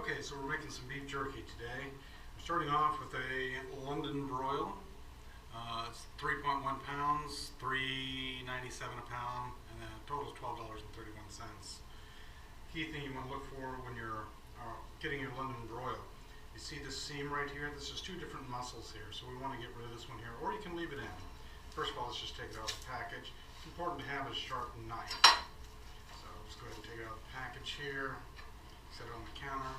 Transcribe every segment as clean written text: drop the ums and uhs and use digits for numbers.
Okay, so we're making some beef jerky today. We're starting off with a London broil. It's 3.1 pounds, $3.97 a pound, and then a total is $12.31. Key thing you want to look for when you're getting your London broil. You see this seam right here? This is two different muscles here, so we want to get rid of this one here, or you can leave it in. First of all, let's just take it out of the package. It's important to have a sharp knife. So let's go ahead and take it out of the package here. Set it on the counter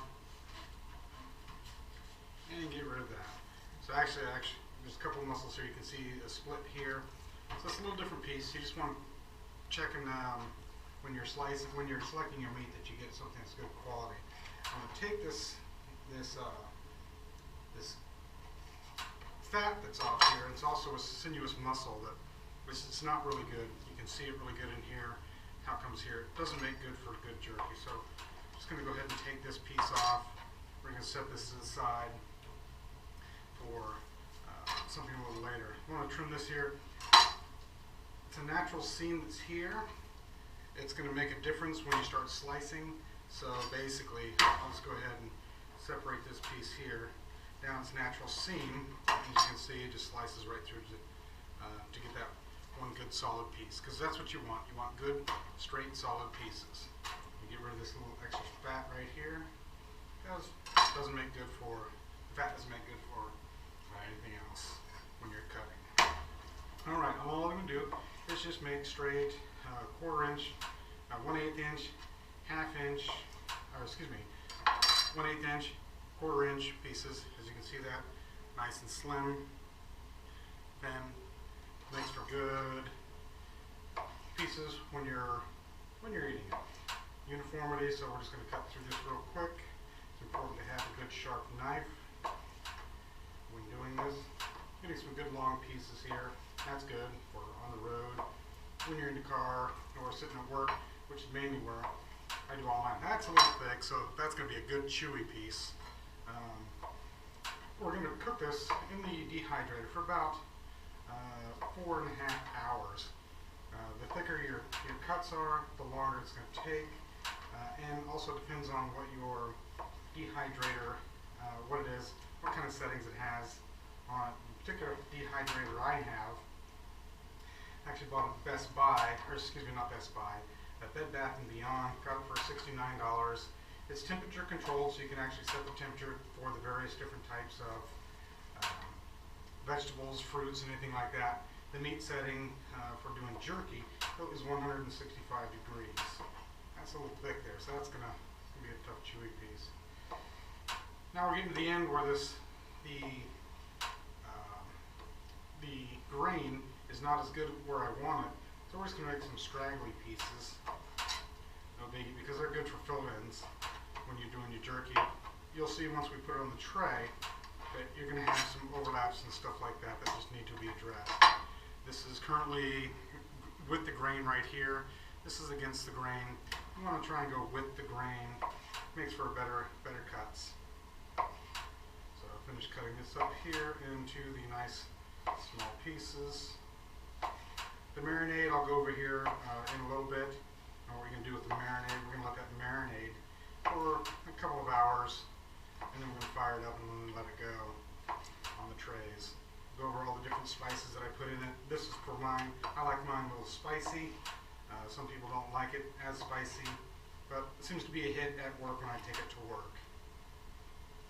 and get rid of that. So actually there's a couple of muscles here. You can see a split here. So it's a little different piece. You just want to check when you're selecting your meat that you get something that's good quality. I'm going to take this fat that's off here. It's also a sinuous muscle it's not really good. You can see it really good in here. How it comes here. It doesn't make good for good jerky. So I'm just going to go ahead and take this piece off. We're going to set this to the side for something a little later. I want to trim this here. It's a natural seam that's here. It's going to make a difference when you start slicing. So basically, I'll just go ahead and separate this piece here down its natural seam. As you can see, it just slices right through to get that one good solid piece. Because that's what you want. You want good, straight, solid pieces. You get rid of this little extra fat right here. Because it doesn't make good for, fat doesn't make good for anything else when you're cutting. Alright, all I'm going to do is just make straight 1/4 inch, 1/8 inch, 1/2 inch, or excuse me, 1/8 inch, 1/4 inch pieces. As you can see that, nice and slim. Then makes for good pieces when you're eating it. Uniformity, so we're just going to cut through this real quick. It's important to have a good sharp knife when doing this. Getting some good long pieces here. That's good for on the road, when you're in the car, or sitting at work, which is mainly where I do all mine. That's a little thick, so that's going to be a good chewy piece. We're going to cook this in the dehydrator for about 4.5 hours. The thicker your cuts are, the longer it's going to take. And also depends on what your dehydrator, what it is, what kind of settings it has on it. The particular dehydrator I have, actually bought at Best Buy, or excuse me, not Best Buy, at Bed Bath & Beyond, got it for $69. It's temperature controlled, so you can actually set the temperature for the various different types of vegetables, fruits, and anything like that. The meat setting for doing jerky is 165 degrees. That's a little thick there, so that's gonna be a tough, chewy piece. Now we're getting to the end where the grain is not as good where I want it, so we're just gonna make some straggly pieces. No biggie, because they're good for fill-ins when you're doing your jerky. You'll see once we put it on the tray that you're gonna have some overlaps and stuff like that that just need to be addressed. This is currently with the grain right here. This is against the grain. You want to try and go with the grain. Makes for better cuts. So I'll finish cutting this up here into the nice small pieces. The marinade, I'll go over here in a little bit. And what we're going to do with the marinade, we're going to let that marinade for a couple of hours, and then we're going to fire it up and let it go on the trays. Go over all the different spices that I put in it. This is for mine. I like mine a little spicy. Some people don't like it as spicy, but it seems to be a hit at work when I take it to work.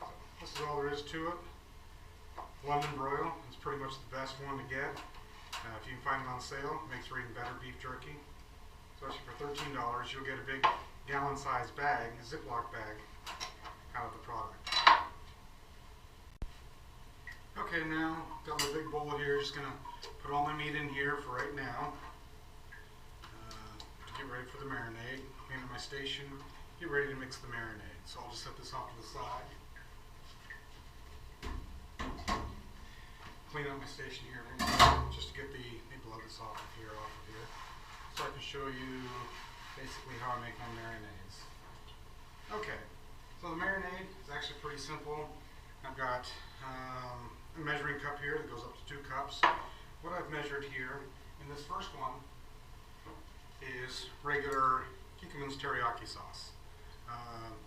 So this is all there is to it. London broil is pretty much the best one to get. If you can find it on sale, it makes for even better beef jerky. Especially for $13, you'll get a big gallon-sized bag, a Ziploc bag, out of the product. Okay, now got my big bowl here. Just gonna put all my meat in here for right now. To get ready for the marinade. Clean up my station. Get ready to mix the marinade. So I'll just set this off to the side. Clean up my station here just to get the blood that's off of here, so I can show you basically how I make my marinades. Okay, so the marinade is actually pretty simple. I've got a measuring cup here that goes up to 2 cups. What I've measured here in this first one is regular Kikkoman's teriyaki sauce.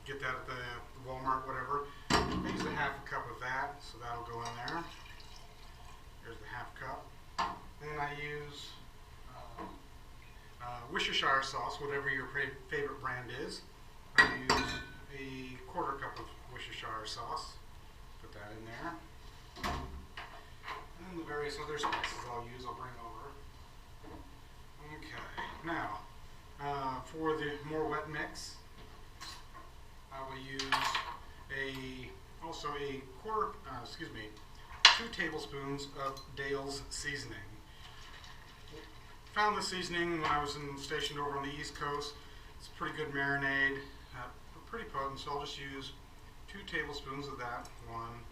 get that at the Walmart, whatever. I use a half a cup of that, so that'll go in there. There's the half cup. Then I use Worcestershire sauce, whatever your favorite brand is. I use a quarter cup of Worcestershire sauce. Put that in there. And the various other spices I'll bring over. Okay, now for the more wet mix, I will use also a 2 tablespoons of Dale's seasoning. Found this seasoning when I was stationed over on the East Coast. It's a pretty good marinade, pretty potent, so I'll just use 2 tablespoons of that, 1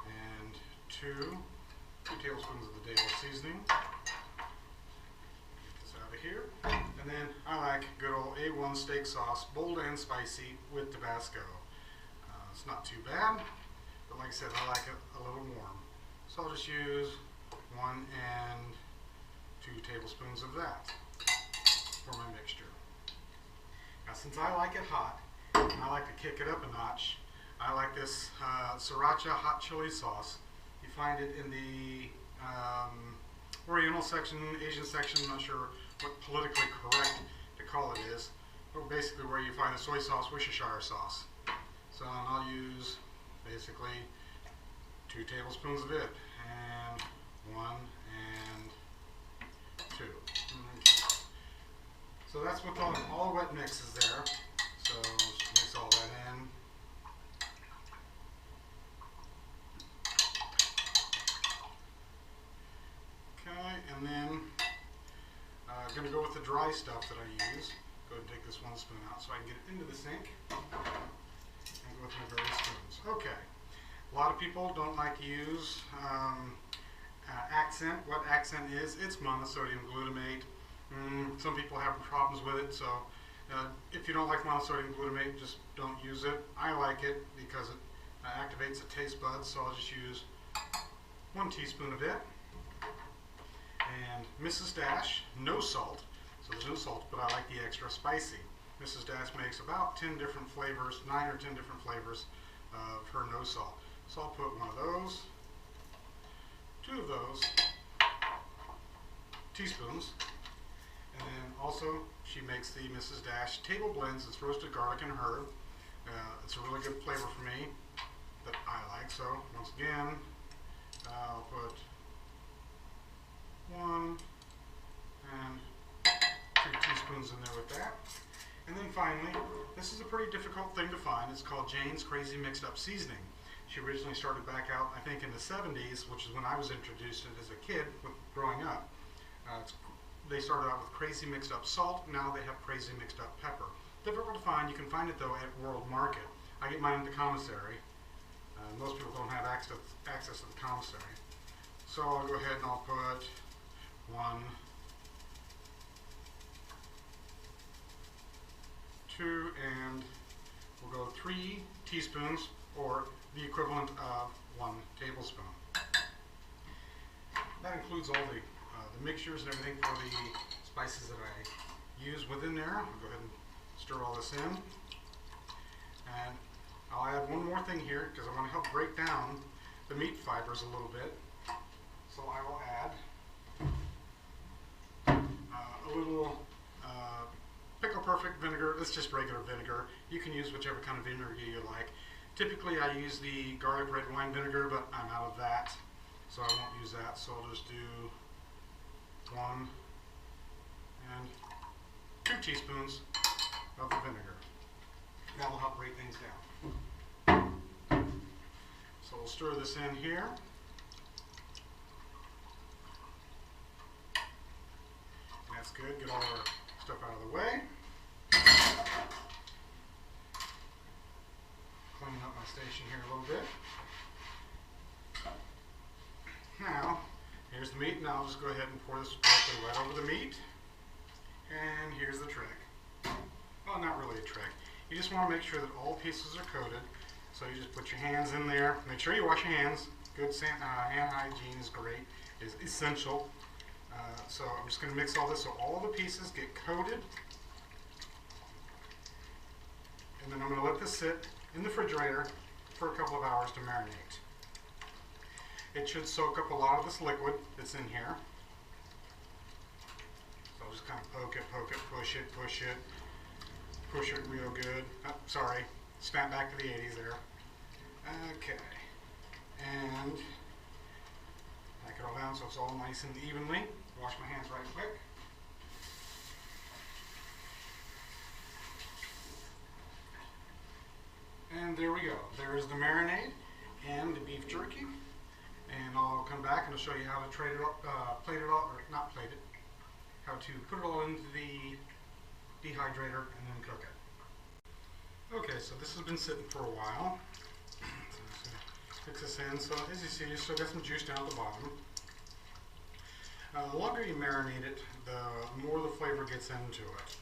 and 2 tablespoons of the Dale seasoning. Get this out of here. And then I like good old A1 steak sauce, bold and spicy with Tabasco. It's not too bad, but like I said, I like it a little warm. So I'll just use 1 and 2 tablespoons of that for my mixture. Now, since I like it hot, and I like to kick it up a notch, I like this sriracha hot chili sauce. You find it in the Oriental section, Asian section, I'm not sure what politically correct to call it is, but basically where you find the soy sauce, Worcestershire sauce. So I'll use basically 2 tablespoons of it, and 1 and 2. So that's what all the wet mix is there. So just mix all that in. Okay, and then I'm going to go with the dry stuff that I use. Go ahead and take this 1 spoon out so I can get it into the sink. And go with my various spoons. Okay. A lot of people don't like to use accent. What accent is? It's monosodium glutamate. Some people have problems with it, so if you don't like monosodium glutamate, just don't use it. I like it because it activates the taste buds, so I'll just use 1 teaspoon of it. And Mrs. Dash, no salt, so there's no salt, but I like the extra spicy. Mrs. Dash makes about 10 different flavors, 9 or 10 different flavors of her no salt. So I'll put 1 of those, 2 of those teaspoons, and then also she makes the Mrs. Dash table blends. It's roasted garlic and herb. It's a really good flavor for me that I like. So once again, I'll put 1 and 2 teaspoons in there with that. And then finally, this is a pretty difficult thing to find. It's called Jane's Crazy Mixed Up Seasoning. She originally started back out, I think, in the 70s, which is when I was introduced to it as a kid growing up. They started out with Crazy Mixed Up Salt. Now they have Crazy Mixed Up Pepper. Difficult to find. You can find it, though, at World Market. I get mine at the commissary. Most people don't have access to the commissary. So I'll go ahead and I'll put 1, 2, and we'll go 3 teaspoons, or the equivalent of 1 tablespoon. That includes all the mixtures and everything for the spices that I use within there. I'll go ahead and stir all this in. And I'll add one more thing here because I want to help break down the meat fibers a little bit. So I will add a little Pickle Perfect vinegar. It's just regular vinegar. You can use whichever kind of vinegar you like. Typically I use the garlic red wine vinegar, but I'm out of that, so I won't use that. So I'll just do 1 and 2 teaspoons of the vinegar. That'll help break things down. So we'll stir this in here. That's good. Get all our stuff out of the way. Cleaning up my station here a little bit. Now, here's the meat. Now I'll just go ahead and pour this directly right over the meat. And here's the trick. Well, not really a trick. You just want to make sure that all pieces are coated. So you just put your hands in there. Make sure you wash your hands. Good hand hygiene is great, is essential. So I'm just going to mix all this so all the pieces get coated And then I'm going to let this sit in the refrigerator for a couple of hours to marinate. It should soak up a lot of this liquid that's in here. So I'll just kind of poke it, push it real good. Oh, sorry, snap back to the 80s there. Okay, and pack it all down so it's all nice and evenly. Wash my hands right quick. And there we go. There's the marinade and the beef jerky. And I'll come back and I'll show you how to plate it all, or not plate it, how to put it all into the dehydrator and then cook it. Okay, so this has been sitting for a while. So mix this in. So as you see, you still got some juice down at the bottom. The longer you marinate it, the more the flavor gets into it.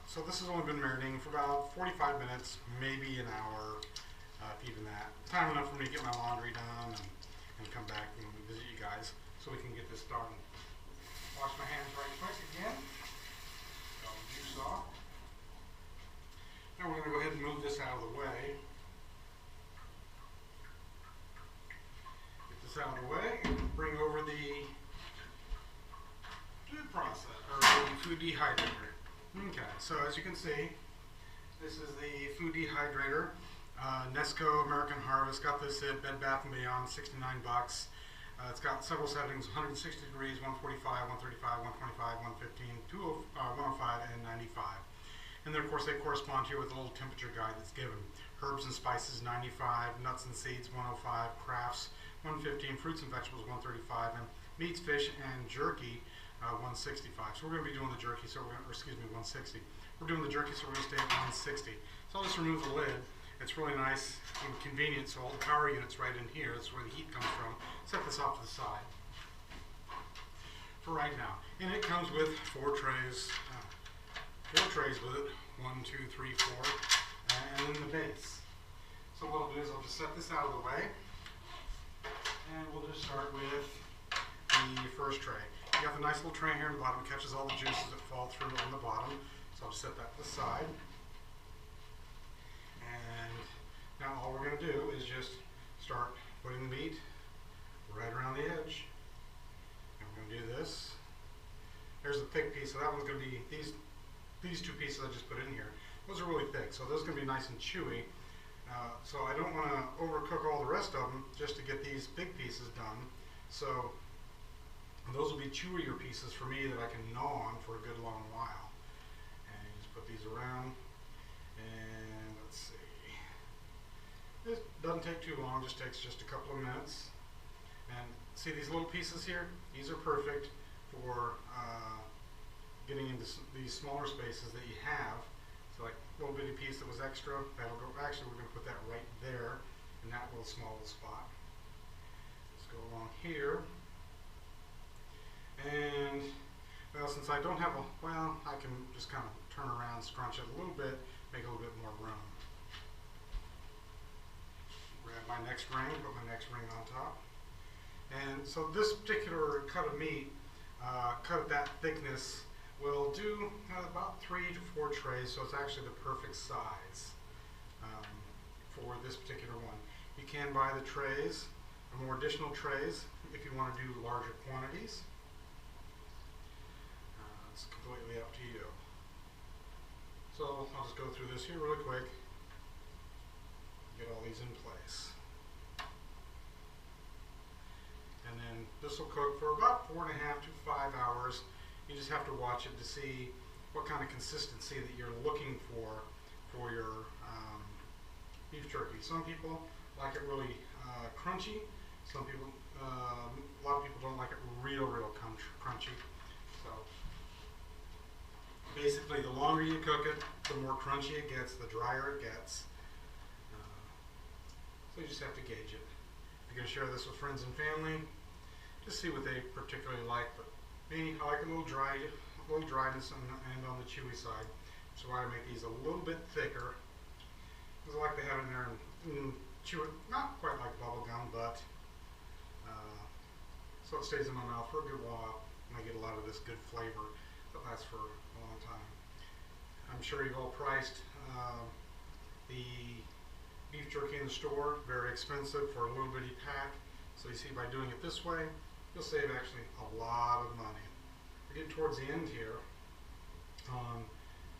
So this has only been marinating for about 45 minutes, maybe an hour, if even that. Time enough for me to get my laundry done and come back and visit you guys so we can get this started. Wash my hands right quick again. Get all the juice off. Now we're going to go ahead and move this out of the way. Get this out of the way and bring over the food process, or the food dehydrator. Okay, so as you can see, this is the food dehydrator. Nesco American Harvest. Got this at Bed Bath & Beyond, 69 bucks. It's got several settings: 160 degrees, 145, 135, 125, 115, 105, and 95. And then of course they correspond here with a little temperature guide that's given. Herbs and spices 95, nuts and seeds 105, crafts 115, fruits and vegetables 135, and meats, fish, and jerky 165. So we're going to be doing the jerky, so we're going to, excuse me, 160. We're doing the jerky, so we're going to stay at 160. So I'll just remove the lid. It's really nice and convenient, so all the power unit's right in here. That's where the heat comes from. Set this off to the side for right now. And it comes with four trays with it. 1, 2, 3, 4, and then the base. So what I'll do is I'll just set this out of the way, and we'll just start with the first tray. You got the nice little tray here on the bottom. It catches all the juices that fall through on the bottom. So I'll just set that to the side. And now all we're going to do is just start putting the meat right around the edge. And we're going to do this. There's the thick piece. So that one's going to be these two pieces I just put in here. Those are really thick, so those are going to be nice and chewy. So I don't want to overcook all the rest of them just to get these big pieces done. So those will be chewier pieces for me that I can gnaw on for a good long while. And you just put these around, and let's see. This doesn't take too long, just takes just a couple of minutes. And see these little pieces here? These are perfect for getting into these smaller spaces that you have. So like a little bitty piece that was extra, that'll go, actually we're going to put that right there in that little small spot. Let's go along here. And, well, since I don't have a, well, I can just kind of turn around, scrunch it a little bit, make a little bit more room. Grab my next ring, put my next ring on top. And so this particular cut of meat, cut at that thickness, will do about 3 to 4 trays, so it's actually the perfect size for this particular one. You can buy the trays, or more additional trays, if you want to do larger quantities. It's completely up to you. So I'll just go through this here really quick, get all these in place. And then this will cook for about 4.5 to 5 hours. You just have to watch it to see what kind of consistency that you're looking for your beef jerky. Some people like it really crunchy. Some people, a lot of people don't like it real crunchy. So basically, the longer you cook it, the more crunchy it gets, the drier it gets. So you just have to gauge it. You're going to share this with friends and family. Just see what they particularly like. But me, I like a little dryness and on the chewy side. So I make these a little bit thicker, because I like to have it in there and chew it, not quite like bubble gum, but so it stays in my mouth for a good while, and I get a lot of this good flavor that lasts for a long time. I'm sure you've all priced the beef jerky in the store, very expensive for a little bitty pack. So you see, by doing it this way, you'll save actually a lot of money. We're getting towards the end here on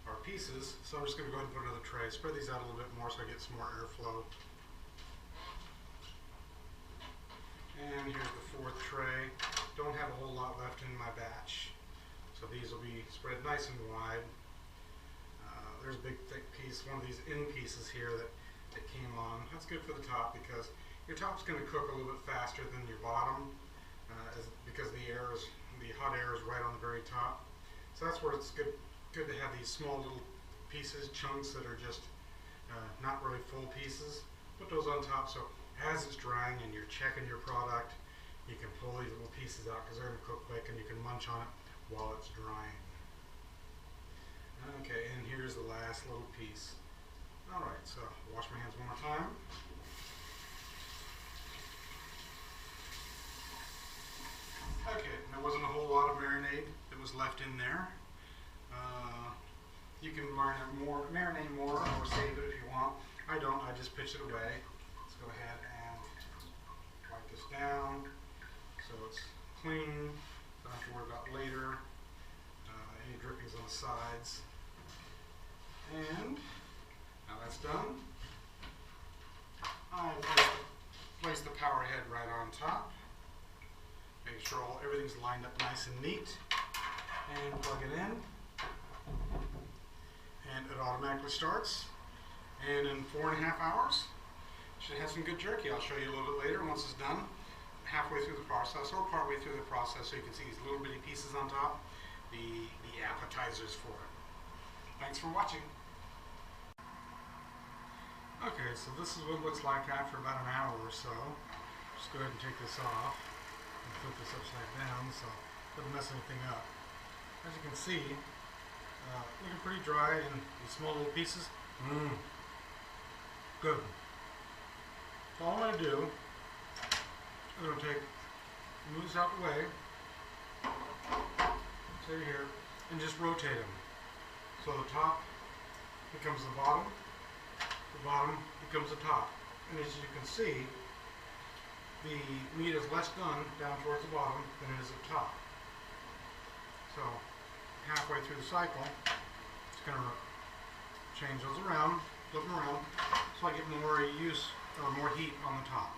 our pieces, so I'm just going to go ahead and put another tray. Spread these out a little bit more so I get some more airflow. And here's the fourth tray. Don't have a whole lot left in my batch, so these will be spread nice and wide. There's a big thick piece, one of these end pieces here that came on. That's good for the top because your top's going to cook a little bit faster than your bottom, because the hot air is right on the very top. So that's where it's good to have these small little pieces, chunks that are just not really full pieces. Put those on top so as it's drying and you're checking your product, you can pull these little pieces out because they're going to cook quick and you can munch on it while it's drying. Okay, and here's the last little piece. Alright, so wash my hands one more time. Okay, there wasn't a whole lot of marinade that was left in there. You can marinate more or save it if you want. I don't, I just pitch it away. Let's go ahead and wipe this down so it's clean. Don't have to worry about later any drippings on the sides. And now that's done, I place the power head right on top. Make sure everything's lined up nice and neat, and plug it in, and it automatically starts. And in 4.5 hours, should have some good jerky. I'll show you a little bit later once it's done, halfway through the process or partway through the process, so you can see these little bitty pieces on top, the appetizers for it. Thanks for watching. Okay, so this is what it looks like after about an hour or so. Just go ahead and take this off and flip this upside down so it doesn't mess anything up. As you can see, looking pretty dry in these small little pieces. Good. So all I'm going to do, I'm going to move this out the way, say here, and just rotate them. So the top becomes the bottom becomes the top. And as you can see, the meat is less done down towards the bottom than it is at the top. So halfway through the cycle, it's going to change those around, flip them around, so I get more heat on the top.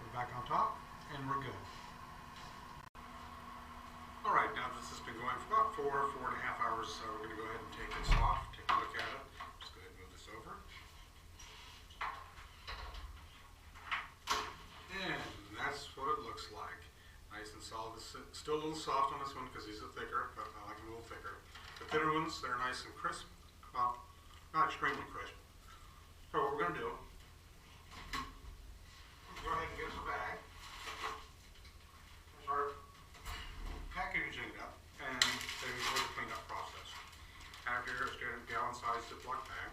Put it back on top, and we're good. Alright, now this has been going for about 4.5 hours, so we're going to go ahead and take this off, take a look at it. Just go ahead and move this over. And that's what it looks like. Nice and solid. It's still a little soft on this one because these are thicker, but I like them a little thicker. The thinner ones, they're nice and crisp. Well, not extremely crisp. So what we're going to do, go ahead and get us a bag. Start packaging it up, and then go to the cleanup process. After a standard gallon-sized Ziploc bag,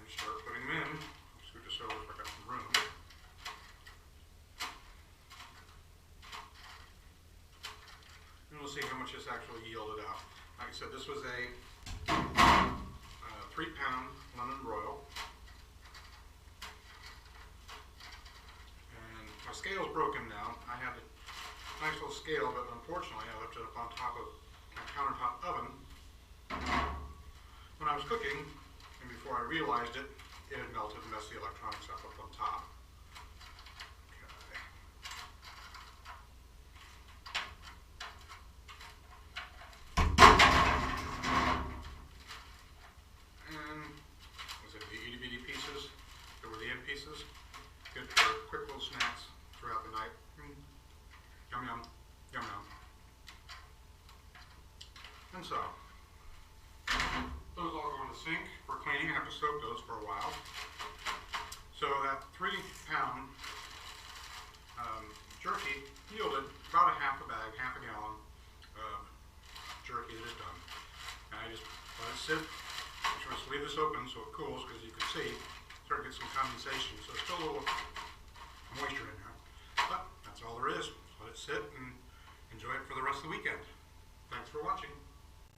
and start putting them in. I'll scoot this over so I got some room. And we'll see how much this actually yielded out. Like I said, this was a 3-pound London broil. And my scale's broken now. I had a nice little scale, but unfortunately I left it up on top of my countertop oven when I was cooking, and before I realized it, it had melted and messed the electronics up on top. Pieces, good for quick little snacks throughout the night. Yum yum, yum yum. And so, those all go in the sink for cleaning. I have to soak those for a while. So that 3-pound jerky yielded about half a gallon of jerky that is done. And I just let it sit. I'm just leave this open so it cools, because you can see start to get some condensation, so there's still a little moisture in there. But that's all there is. Let it sit and enjoy it for the rest of the weekend. Thanks for watching.